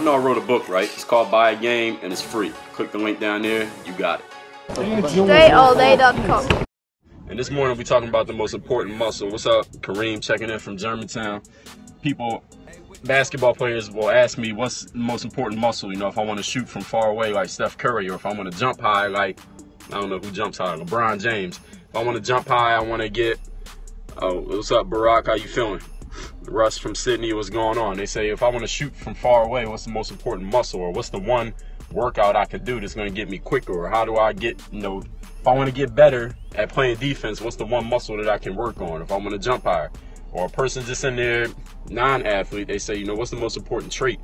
I know I wrote a book, right? It's called Buy a Game, and it's free. Click the link down there, you got it. DreAllDay.com. And this morning we're talking about the most important muscle. What's up? Kareem checking in from Germantown. People, basketball players will ask me what's the most important muscle, you know, if I want to shoot from far away like Steph Curry, or if I want to jump high like, I don't know who jumps high, LeBron James. If I want to jump high, I want to get, oh, what's up, Barack? How you feeling? Russ from Sydney, what's going on? They say, if I want to shoot from far away, what's the most important muscle? Or what's the one workout I could do that's going to get me quicker? Or how do I get, you know, if I want to get better at playing defense, what's the one muscle that I can work on? If I want to jump higher. Or a person just in there, non-athlete, they say, you know, what's the most important trait?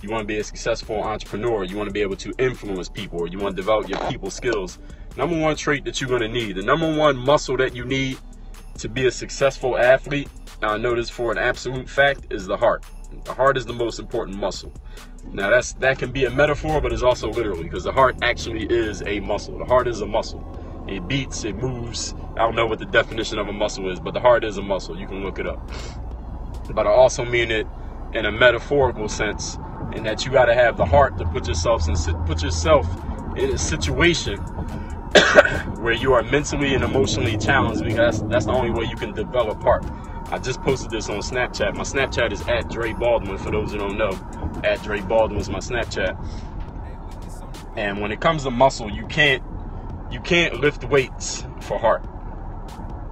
You want to be a successful entrepreneur. You want to be able to influence people, or you want to develop your people skills. Number one trait that you're going to need, the number one muscle that you need to be a successful athlete, now I know this for an absolute fact, is the heart. The heart is the most important muscle. Now that can be a metaphor, but it's also literally, because the heart actually is a muscle. The heart is a muscle. It beats, it moves. I don't know what the definition of a muscle is, but the heart is a muscle. You can look it up. But I also mean it in a metaphorical sense, in that you got to have the heart to put yourself in a situation where you are mentally and emotionally challenged, because that's the only way you can develop heart. I just posted this on Snapchat. My Snapchat is at Dre Baldwin, for those who don't know. At Dre Baldwin is my Snapchat. And when it comes to muscle, you can't lift weights for heart.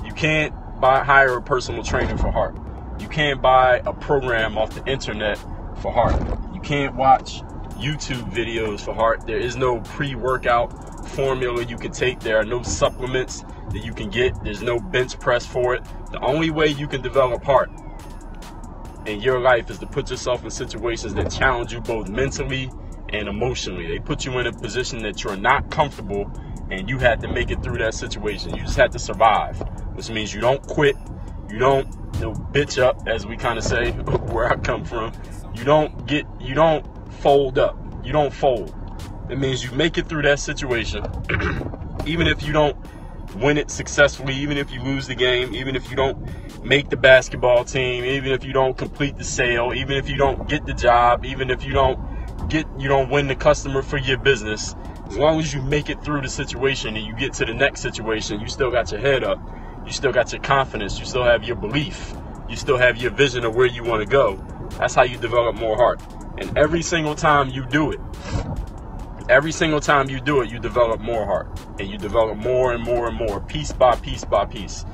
You can't hire a personal trainer for heart. You can't buy a program off the internet for heart. You can't watch YouTube videos for heart. There is no pre-workout formula you can take. There are no supplements that you can get. There's no bench press for it. The only way you can develop heart in your life is to put yourself in situations that challenge you both mentally and emotionally. They put you in a position that you're not comfortable, and you have to make it through that situation. You just have to survive, which means you don't quit. You don't, bitch up, as we kind of say where I come from. You don't fold up. You don't fold. It means you make it through that situation, even if you don't win it successfully, even if you lose the game, even if you don't make the basketball team, even if you don't complete the sale, even if you don't get the job, even if you don't win the customer for your business. As long as you make it through the situation and you get to the next situation, you still got your head up, you still got your confidence, you still have your belief, you still have your vision of where you want to go. That's how you develop more heart. And every single time you do it, you develop more heart. And you develop more and more and more, piece by piece by piece.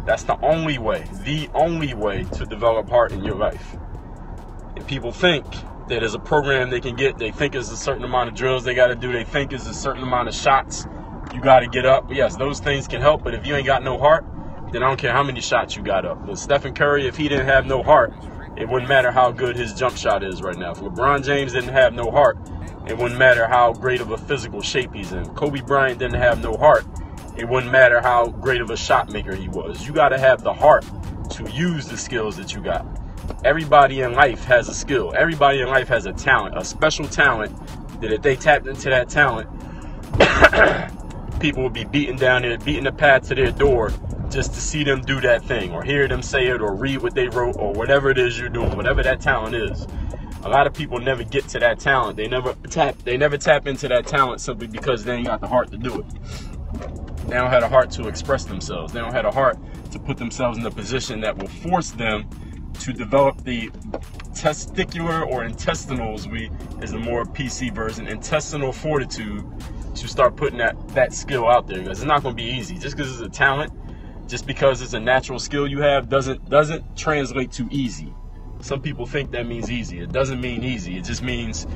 That's the only way to develop heart in your life. And people think that there's a program they can get. They think there's a certain amount of drills they got to do. They think there's a certain amount of shots you got to get up. Yes, those things can help, but if you ain't got no heart, then I don't care how many shots you got up. But Stephen Curry, if he didn't have no heart, it wouldn't matter how good his jump shot is right now. If LeBron James didn't have no heart, it wouldn't matter how great of a physical shape he's in. Kobe Bryant didn't have no heart. It wouldn't matter how great of a shot maker he was. You got to have the heart to use the skills that you got. Everybody in life has a skill. Everybody in life has a talent, a special talent, that if they tapped into that talent, people would be beating the path to their door just to see them do that thing, or hear them say it, or read what they wrote, or whatever it is you're doing, whatever that talent is. A lot of people never get to that talent. They never tap into that talent simply because they ain't got the heart to do it. They don't have a heart to express themselves. They don't have a heart to put themselves in a position that will force them to develop the testicular or intestinals, is the more PC version, intestinal fortitude, to start putting that skill out there. Because it's not going to be easy. Just because it's a talent, just because it's a natural skill you have, doesn't translate to easy. Some people think that means easy. It doesn't mean easy. It just means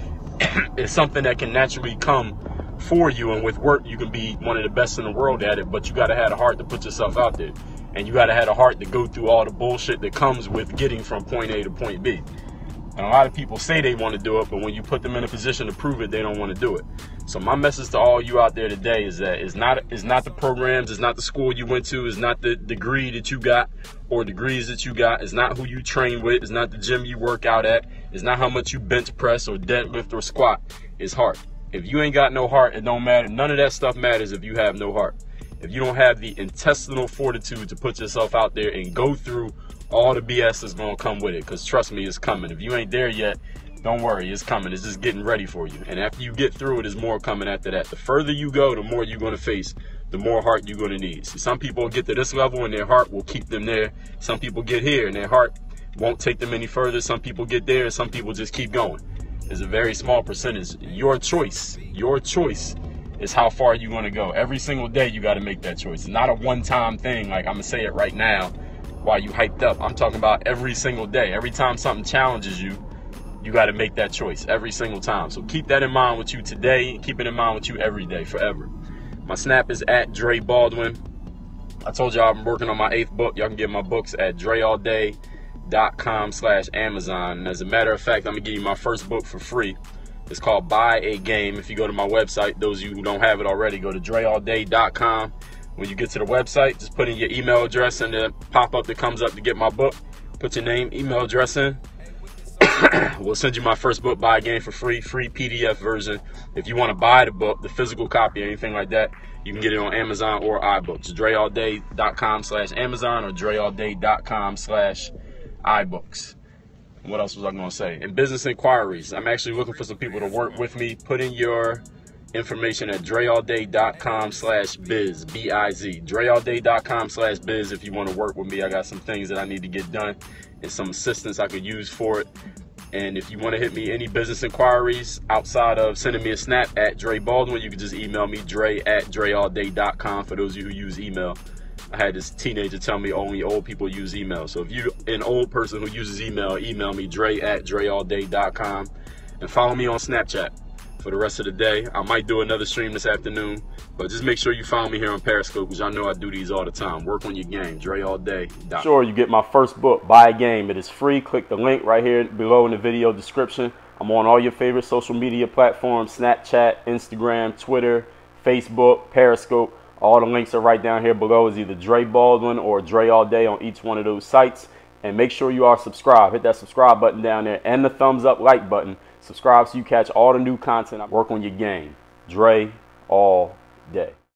it's something that can naturally come for you, and with work you can be one of the best in the world at it, but you got to have a heart to put yourself out there, and you got to have a heart to go through all the bullshit that comes with getting from point A to point B. And a lot of people say they want to do it, but when you put them in a position to prove it, they don't want to do it. So my message to all you out there today is that it's not the programs, it's not the school you went to, it's not the degree that you got or degrees that you got, it's not who you train with, it's not the gym you work out at, it's not how much you bench press or deadlift or squat. It's heart. If you ain't got no heart, it don't matter. None of that stuff matters if you have no heart. If you don't have the intestinal fortitude to put yourself out there and go through all the BS that's going to come with it, because trust me, it's coming. If you ain't there yet, Don't worry, it's coming. It's just getting ready for you. And after you get through it, there's more coming after that. The further you go, the more you're going to face, the more heart you're going to need. See, some people get to this level and their heart will keep them there. Some people get here and their heart won't take them any further. Some people get there and some people just keep going. It's a very small percentage. Your choice is how far you're going to go. Every single day you got to make that choice. It's not a one-time thing like I'm going to say it right now while you hyped up. I'm talking about every single day. Every time something challenges you, you got to make that choice every single time. So keep that in mind with you today. Keep it in mind with you every day, forever. My Snap is at Dre Baldwin. I told y'all I'm working on my 8th book. Y'all can get my books at dreallday.com/Amazon. And as a matter of fact, I'm going to give you my first book for free. It's called Buy a Game. If you go to my website, those of you who don't have it already, go to dreallday.com. When you get to the website, just put in your email address and the pop-up that comes up to get my book. Put your name, email address in. We'll send you my first book, Buy a Game, for free PDF version. If you want to buy the book, the physical copy or anything like that, you can get it on Amazon or iBooks. dreallday.com/Amazon or dreallday.com/iBooks. What else was I going to say? In business inquiries, I'm actually looking for some people to work with me. Put in your information at dreallday.com/biz, B-I-Z. dreallday.com/biz if you want to work with me. I got some things that I need to get done and some assistance I could use for it. And if you want to hit me any business inquiries outside of sending me a snap at Dre Baldwin, you can just email me, dre@dreallday.com. For those of you who use email, I had this teenager tell me only old people use email. So if you're an old person who uses email, email me, dre@dreallday.com. And follow me on Snapchat for the rest of the day. I might do another stream this afternoon, but just make sure you follow me here on Periscope, because I know I do these all the time. Work on your game, dreallday.com. Sure, you get my first book, Buy a Game. It is free. Click the link right here below in the video description. I'm on all your favorite social media platforms: Snapchat, Instagram, Twitter, Facebook, Periscope. All the links are right down here below. Is either Dre Baldwin or Dre All Day on each one of those sites. And make sure you are subscribed. Hit that subscribe button down there and the thumbs up like button. Subscribe so you catch all the new content. Work on your game. Dre All Day.